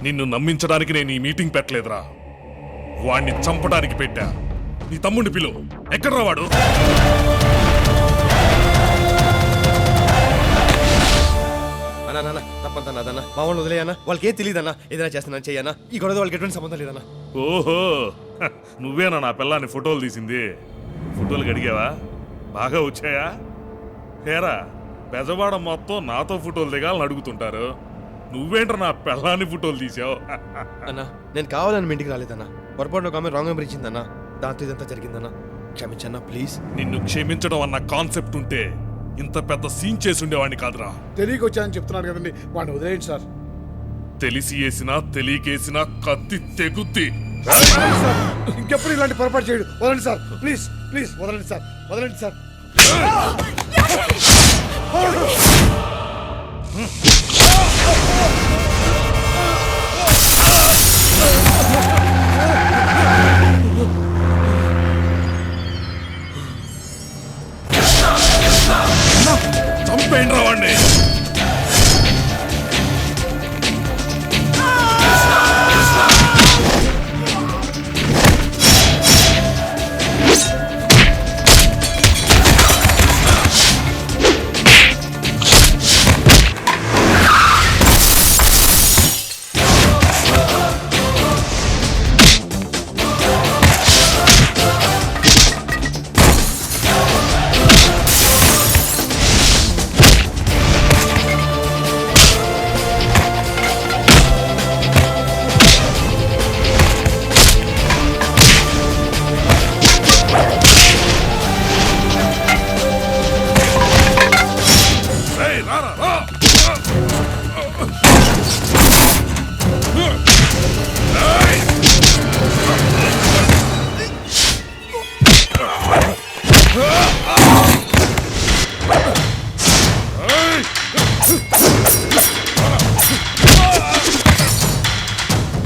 నిన్ను నమ్మించడానికి నేను ఈ మీటింగ్ పెట్టలేదురా, వాణ్ణి చంపడానికి పెట్టా. నీ తమ్ముడిని పిలు. ఎక్కడ్రా వాడు? అన్నా తప్పంతన్నా మా వాళ్ళు వదిలేయన్నా. వాళ్ళకి ఏం తెలియదన్నా. ఏదైనా చేస్తానని చెయ్యన్నా. ఈ గొడవ వాళ్ళకి ఎటువంటి సంబంధం లేదన్నా. ఓహో, నువ్వేనా నా పిల్లాన్ని ఫోటోలు తీసింది? ఫోటోలు కడిగావా? బాగా వచ్చాయా? హేరా, బెజవాడ మొత్తం నాతో ఫోటోలు దిగాలని అడుగుతుంటారు. నువ్వేంట్రా నా పిల్లాన్ని ఫోటోలు తీసావు? అన్నా నేను కావాలని మీ ఇంటికి రాలేదన్నా. పొరపాటు ఒక ఆమె రాంగ్ నెంబర్ ఇచ్చిందన్నా. దాంతో ఇదంతా జరిగిందన్నా. క్షమించన్నా ప్లీజ్. నిన్ను క్షమించడం అన్న కాన్సెప్ట్ ఉంటే ఇంత పెద్ద సీన్ చేసి ఉండేవాడిని కాదురా. తెలియక వచ్చానని చెప్తున్నాడు కదండి, వాడిని వదిలేయండి సార్. తెలిసి వేసినా తెలియకేసినా కత్తి తెగుద్ది. సార్ ఇంకెప్పుడు ఇలాంటి పొరపాటు చేయడు. వదలండి సార్, ప్లీజ్ ప్లీజ్ వదలండి సార్, వదలండి సార్. చంపేయండి వాడిని.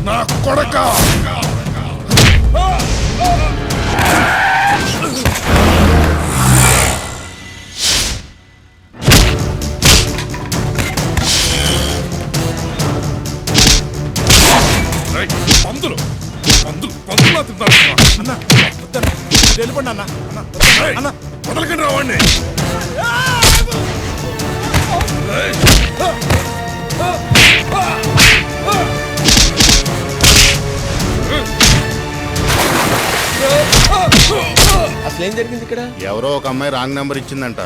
నా కొడకా, పందులు పందులు పందులా తింటారు. వెళ్ళిపోండి అన్న. అన్న వదలకండి రావండి. అసలు ఏం జరిగింది ఇక్కడ? ఎవరో ఒక అమ్మాయి రాంగ్ నెంబర్ ఇచ్చిందంట.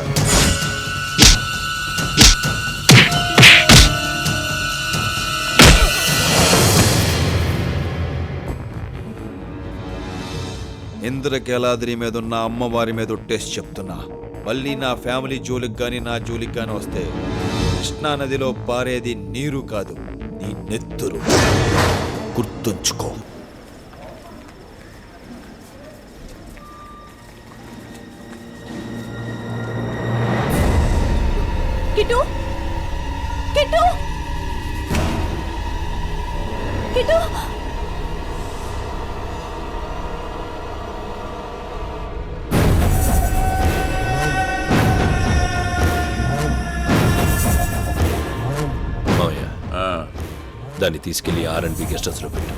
ఇంద్రకేలాద్రి మీద ఉన్న అమ్మవారి మీద ఒట్టేసి చెప్తున్నా, మళ్ళీ నా ఫ్యామిలీ జోలికి కానీ నా జోలికి కానీ వస్తే కృష్ణా నదిలో పారేది నీరు కాదు, నీ నెత్తురు. గుర్తుంచుకో. కిట్టు కిట్టు కిట్టు దాన్ని తీసుకెళ్లి R&B గెస్ట్ హౌస్ లో పెట్టు.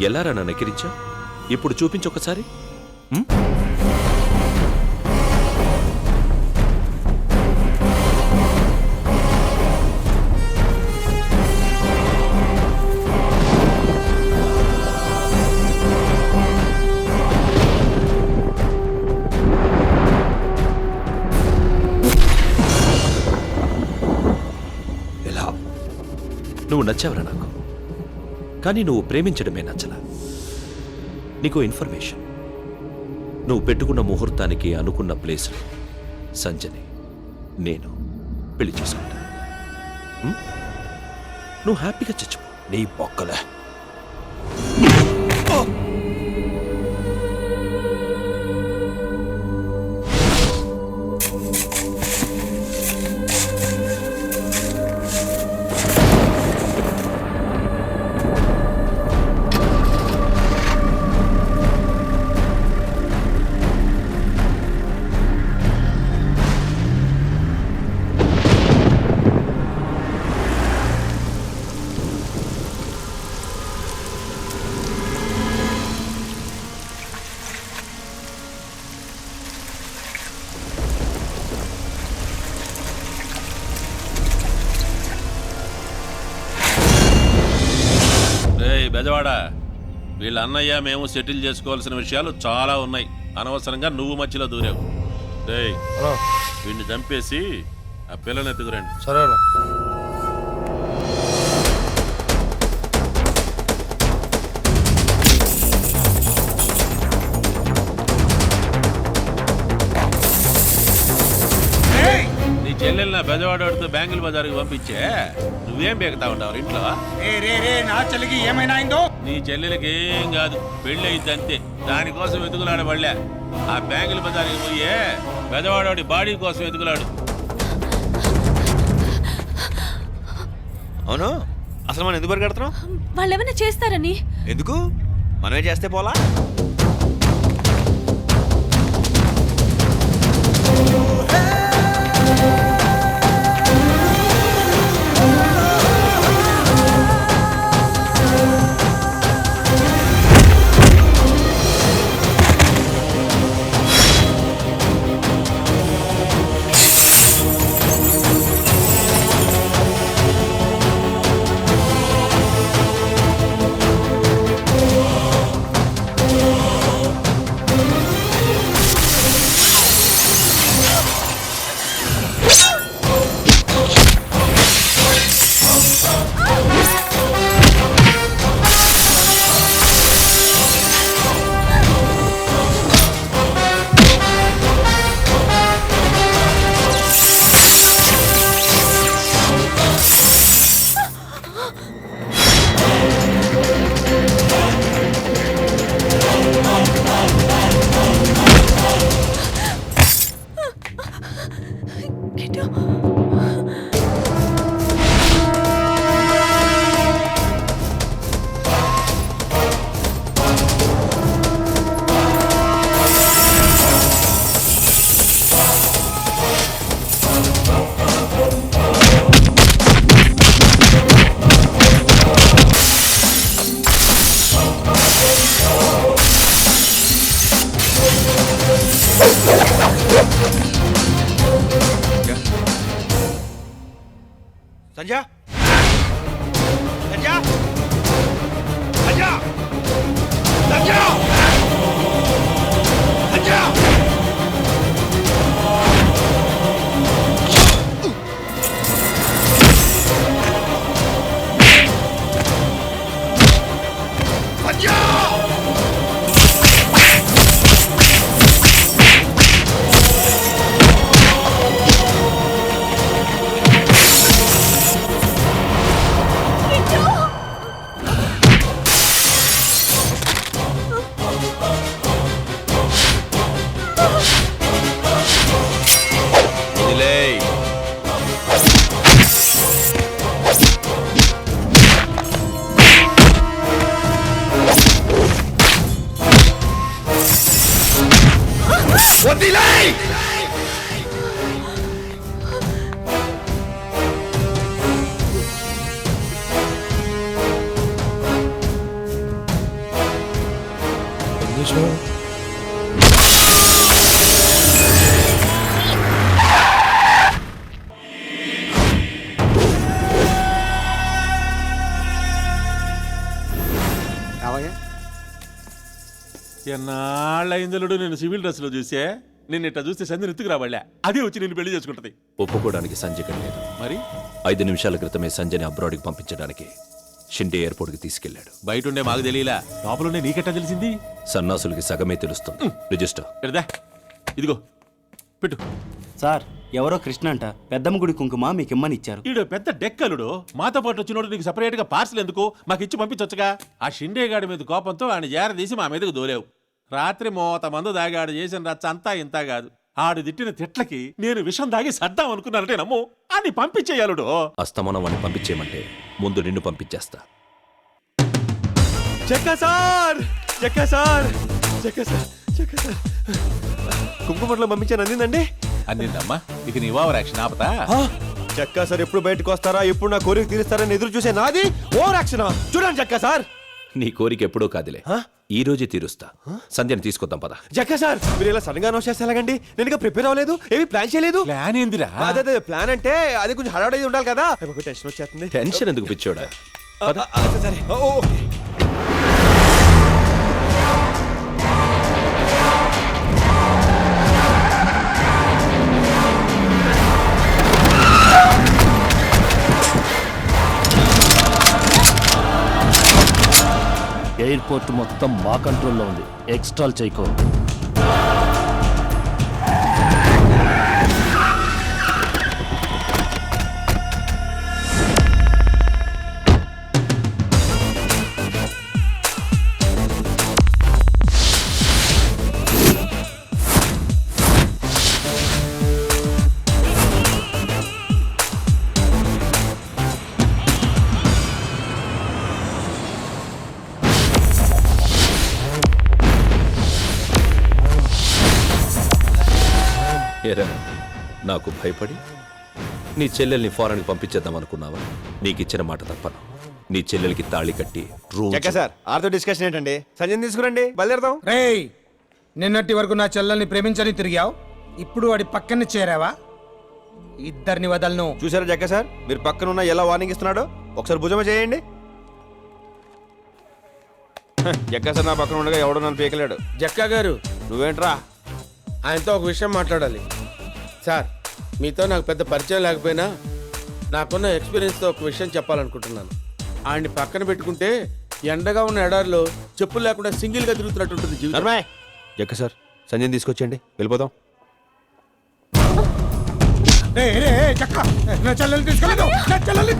ఎలారా నన్ను ఎక్కిరించా? ఇప్పుడు చూపించొకసారి. ఎలా? నువ్వు నచ్చావురా నాకు, కానీ నువ్వు ప్రేమించడమే నచ్చలా. నీకు ఇన్ఫర్మేషన్, నువ్వు పెట్టుకున్న ముహూర్తానికి అనుకున్న ప్లేస్లో సంజని నేను పెళ్లి చేసుకుంటా. నువ్వు హ్యాపీగా చచ్చిపో. నీ బొక్కలే. బెజవాడ, వీళ్ళ అన్నయ్య మేము సెటిల్ చేసుకోవాల్సిన విషయాలు చాలా ఉన్నాయి. అనవసరంగా నువ్వు మధ్యలో దూరావు. రేయ్, వీడిని చంపేసి ఆ పిల్లని ఎత్తుకురండి. సరే అన్న. నీ చెల్లెల్ని నా బెజవాడతో బ్యాంగిల్ బజార్కి పంపించే నువ్వేం బేగుతా ఉంటావు ఇంట్లో? నా చెల్లికి ఏమైనా అయిందో? నీ చెల్లెలకి ఏం కాదు, పెళ్ళి అయింది అంతే. దానికోసం వెతుకులాడబడలే. ఆ బ్యాంగిల్ బజార్కి పోయే బెజవాడోడి బాడీ కోసం వెతుకులాడు. అవును, అసలు మనం ఎందుకు పరిగెడుతున్నాం? వాళ్ళు ఏమైనా చేస్తారని. ఎందుకు? మనమే చేస్తే పోలా? సంజయ్, సంజయ్, సంజయ్, సంజయ్, సంజయ్. ఎన్నాళ్ళైందలుడు నేను సివిల్ డ్రెస్ లో చూసే నేను ఇట్లా చూస్తే సంధ్యను ఎత్తుకు రావాళ్ళా అదే వచ్చి నేను పెళ్లి చేసుకుంటది. ఒప్పుకోవడానికి సంజయ్ లేదు. మరి 5 నిమిషాల క్రితమే సంజయ్ని అబ్రాడ్కి పంపించడానికి షిండే ఎయిర్పోర్ట్కి తీసుకెళ్లాడు. బయట ఉండే మాకు తెలియలా, లోపలుండే నీకెట్టా తెలిసింది? సన్నాసులకి సగమే తెలుస్తుంది. రిజిస్టర్. ఎడదా ఇదిగో పెట్టు. సార్ ఎవరో కృష్ణ అంట పెద్దమ్మ గుడి కుంకుమ మీకు ఇమ్మని ఇచ్చారు. ఈడు పెద్ద డెక్కలుడు, మాతో పాటు వచ్చినోడు నీకు సపరేట్ గా పార్సల్ ఎందుకు మాకు ఇచ్చి పంపించొచ్చుగా. ఆ షిండే గాడి మీద కోపంతో ఆయన జారదీసి మా మీదకు దూరేవు. రాత్రి మోత మందు దాగి ఆడు చేసిన రచ్చ అంతా ఇంత కాదు. ఆడు తిట్టిన తిట్లకి నేను విషం దాగి సర్దాం అనుకున్నానంటే నమ్ము అని పంపించేయాలుడు. అస్తమానం వాడిని పంపించేయమంటే ముందు నిన్ను పంపించేస్తా. చెక్క సార్ చెక్క సార్ చెక్క సార్ చెక్క సార్ కుంకుమట్లో పంపించాను అందిందండి. అందిందమ్మా, ఇక నీ ఓవర్ యాక్షన్ ఆపతా. చెక్క సార్ ఎప్పుడు బయటకు వస్తారా, ఎప్పుడు నా కోరిక తీరుస్తారని ఎదురు చూసే నాది ఓవర్ యాక్షన్. చూడండి చెక్క సార్, నీ కోరిక ఎప్పుడో కాదులే, ఈ రోజే తీరుస్తా. సంధ్యని తీసుకొద్దాం పద. చెక్క సార్ మీరు ఇలా సడన్ గా అనౌన్స్ చేస్తే ఎలాగండి? నేను ఇంకా ప్రిపేర్ అవ్వలేదు, ఏమి ప్లాన్ చేయలేదు. ప్లాన్ ఏందిరా? అదే ప్లాన్ అంటే అది కొంచెం హడావుడి ఉండాలి కదా. టెన్షన్ వచ్చేస్తుంది. టెన్షన్ ఎందుకు పిచ్చోడా? సరే ఓకే. ఎయిర్పోర్ట్ మొత్తం మా కంట్రోల్లో ఉంది. ఎక్స్ట్రాల్ చేయకో. ఏరా, నాకు భయపడి నీ చెల్లెల్ని ఫారెన్కి పంపించేద్దాం అనుకున్నావా? నీకిచ్చిన మాట తప్పను. నీ చెల్లెలకి తాళి కట్టి చెక్క సార్ ఆర్తో డిస్కషన్ ఏంటండి? సంజయ్ తీసుకురండి, బయలుదేరదాం. రేయ్, నిన్నటి వరకు నా చెల్లెల్ని ప్రేమించని తిరిగావు, ఇప్పుడు వాడి పక్కన చేరావా? ఇద్దరిని వదలను. చూసారా జక్క సార్, మీరు పక్కన ఉన్న ఎలా వార్నింగ్ ఇస్తున్నాడో ఒకసారి భుజమ చేయండి. జక్క సార్ నా పక్కన ఉండగా ఎవడో నన్ను పీకలేడు. జక్కా గారు, నువ్వేంట్రా? ఆయనతో ఒక విషయం మాట్లాడాలి. సార్, మీతో నాకు పెద్ద పరిచయం లేకపోయినా నాకున్న ఎక్స్పీరియన్స్తో ఒక విషయం చెప్పాలనుకుంటున్నాను. ఆయన్ని పక్కన పెట్టుకుంటే ఎండగా ఉన్న ఎడారిలో చెప్పులు లేకుండా సింగిల్గా తిరుగుతున్నట్టుంటుంది జీవితం. జక్క సార్ సంజయ్ తీసుకొచ్చేయండి, వెళ్ళిపోదాం. జక్క, నా చెల్లెల్ని తీసుకెళ్ళదు. నా చెల్లెల్ని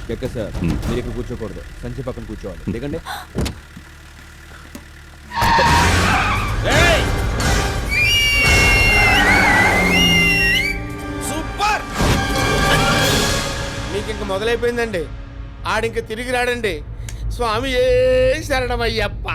జక్క సార్ మీరు ఇక్కడ కూర్చోకూడదు, సంజయ్ పక్కన కూర్చోవాలి. ఎందుకంటే సూపర్, మీకు ఇంక మొదలైపోయిందండి. ఆడింక తిరిగి రాడండి. స్వామి ఏ శరణమయ్యప్ప.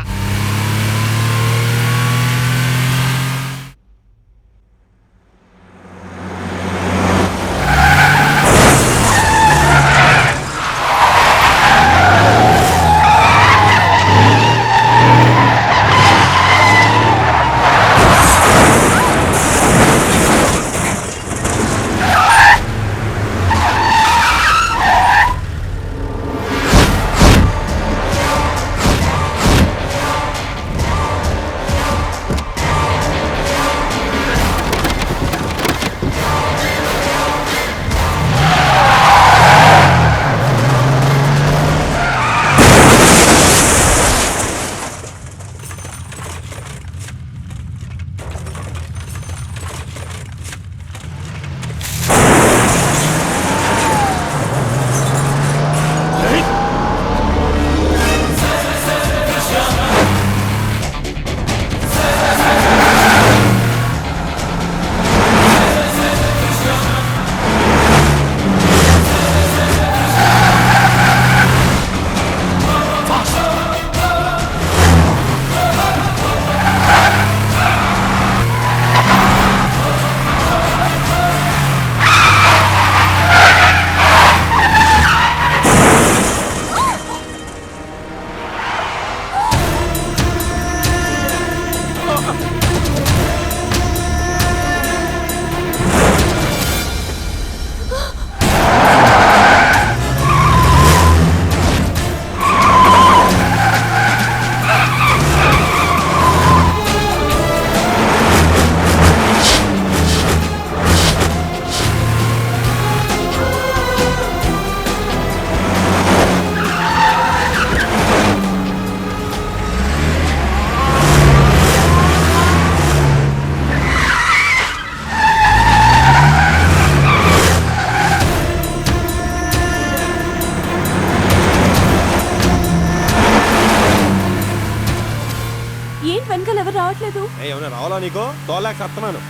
ఏంటి వెనకాల ఎవరు రావట్లేదు? ఏమన్నా రావాలా నీకో? తోలేక సత్తనాను.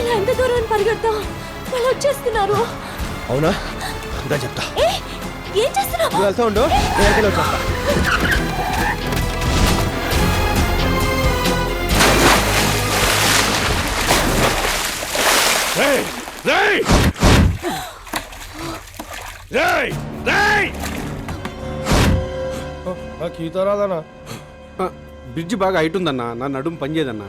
ఇలా ఎంత దూరం పరిగెడతాం? వాళ్ళు వచ్చేస్తున్నారు. అవునా? ఇదా చెప్తా. ఏం చేస్తున్నావు? నువ్వు వెళ్తా ఉండు, నేను వెనకాల వచ్చేస్తా. రేయ్! రేయ్! రేయ్! రేయ్! నాకు ఈత రాదన్నా. బ్రిడ్జ్ బాగా హైట్ ఉందన్నా, నా నడుము పనిచేయదన్నా.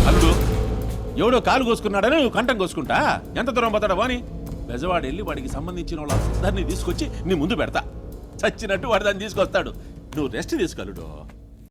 అల్లుడు ఎవడో కాలు కోసుకున్నాడని నువ్వు కంఠం కోసుకుంటా? ఎంత దూరం పోతాడా వాని? బెజవాడు వెళ్ళి వాడికి సంబంధించిన వాళ్ళందరినీ తీసుకొచ్చి నీ ముందు పెడతా. చచ్చినట్టు వాడు దాన్ని తీసుకొస్తాడు. నువ్వు రెస్ట్ తీసుకో అల్లుడు.